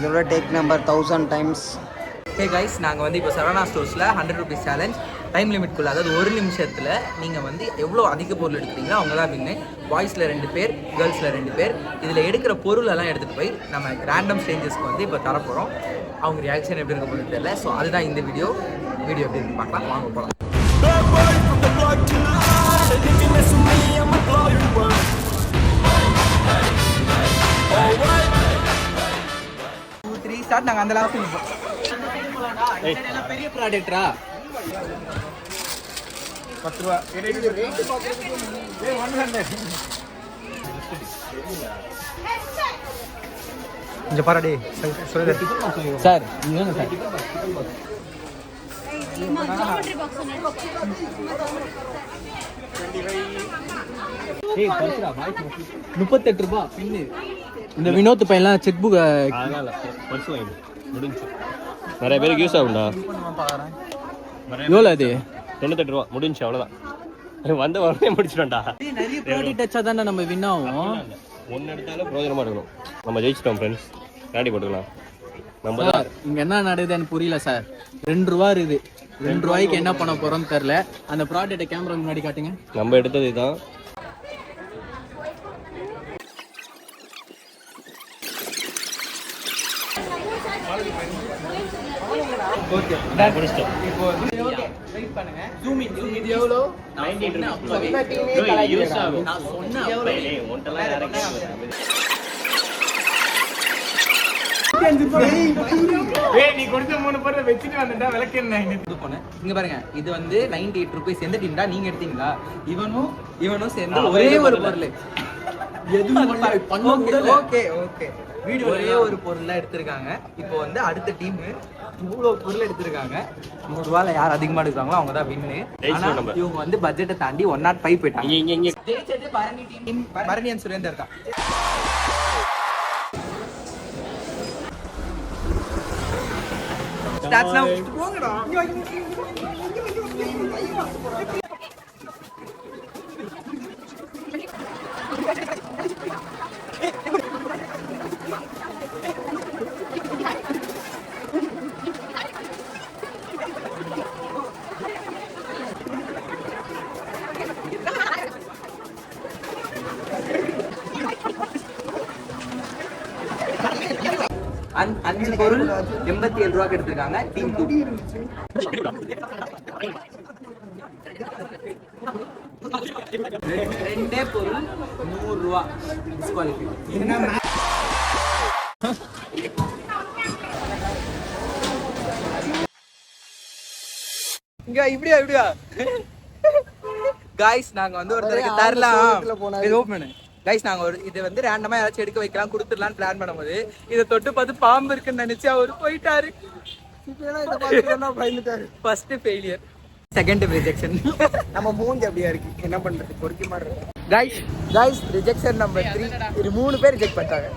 இதோட take number 1000 times. Hey guys, நாங்கள் வந்து இப்போ சரவணா ஸ்டோர்ஸில் 100 ருபீஸ் சேலஞ்ச் டைம் லிமிட்குள்ளே, அதாவது ஒரு நிமிஷத்தில் நீங்கள் வந்து எவ்வளோ அதிக பொருள் எடுக்கிறீங்களோ அவங்க தான் வின்னு. பாய்ஸில் 2 பேர், கேர்ள்ஸில் 2 பேர். இதில் எடுக்கிற பொருளெல்லாம் எடுத்துகிட்டு போய் நம்ம ரேண்டம் ஸ்ட்ரேஞ்சர்ஸ்க்கு வந்து இப்போ தரப்போகிறோம். அவங்க ரியாக்ஷன் எப்படி இருக்க போகிறது தெரியல. ஸோ அதுதான் இந்த வீடியோ எப்படி இருக்குன்னு பார்க்கலாம், வாங்க போகலாம். 2, 3 ஸ்டார்ட். நாங்கள் அந்த லாஸ்ட் நிற்போம். பெரிய ப்ராடக்டா 10 ரூபா. கொஞ்சம் பாராடி சார். நீங்கள் சார் 38 ரூபா பின்னு. இந்த வினோத் பையன்லாம் செக் புக் முடிஞ்சு நிறைய பேருக்கு யூஸ் ஆகும்டா. எவ்வளோ அது? 98 ரூபா முடிஞ்சு, அவ்வளோதான். வந்த உடனே முடிச்சிட்டோம்டா. நிறைய ப்ராடக்ட் வச்சா தானே நம்ம வின் ஆகும். ஒன்று எடுத்தாலும் பிரோஜனமாக இருக்கணும். நம்ம ஜெயிச்சிட்டோம் ஃப்ரெண்ட்ஸ், காடி போட்டுக்கலாம். நம்ம சார் இங்கே என்ன நடக்குதுன்னு புரியல சார். 2 ரூபா இருக்குது. 2 ரூபாய்க்கு என்ன பண்ண போகிறோம்னு தெரில. அந்த ப்ராடக்ட்டை கேமரா முன்னாடி காட்டுங்க. நம்ம எடுத்தது இதுதான். ஓகே இப்போ வெயிட் பண்ணுங்க. Zoom in. இது எவ்வளோ? 90 ரூபாய் யூஸ் ஆகும். நான் சொன்னேன் நீ கொடுத்த 3 பொருளை வச்சுட்டு வந்துட்டா விளக்கு என்ன இது போனேன். இங்க பாருங்க, இது வந்து 98 ரூபாய். எந்த டீம்டா நீங்க எடுத்தீங்களா? இவனும் சேர்ந்து ஒரே ஒரு பொருள். ஓகே ஓகே, வீடியோ ஒரே ஒரு பொருள் எடுத்திருக்காங்க. இப்போ வந்து அடுத்த டீம் இவ்வளோ பொருள் எடுத்திருக்காங்க. 100 ரூபாயில யார் அதிகமா எடுக்கிறாங்களோ அவங்க தான் வின்னு. ஆனா இவங்க வந்து பட்ஜெட்டை தாண்டி 105 போயிட்டாங்க. ஜெயிச்சது பரணி டீம். பரணியன் சுரேந்தர் தான். ஸ்டார்ட்ஸ் நவ. போங்கடா. 5 பொருள் 87 ரூபாய்க்கு எடுத்திருக்காங்க டீம் 2. ரெண்டே பொருள் 100 ரூபா டிஸ்குவாலிஃபை. இங்க இப்படியா காய்ஸ், நாங்க வந்து ஒருத்தருக்கு தரலாம். இது ஓபன் கைஸ். நாங்கள் இது வந்து ரேண்டமாக யாராச்சும் எடுக்க வைக்கலாம், கொடுத்துடலான்னு பிளான் பண்ணும்போது இதை தொட்டு பார்த்து பாம்பு இருக்குன்னு நினைச்சு அவர் போயிட்டாரு. First failure, second rejection. நம்ம மூஞ்சி அப்படியா இருக்கு, என்ன பண்றது, பொறுக்கி மாதிரி இருக்கு. Guys rejection number 3. இது 3 பேர் ரிஜெக்ட் பண்ணிட்டாங்க.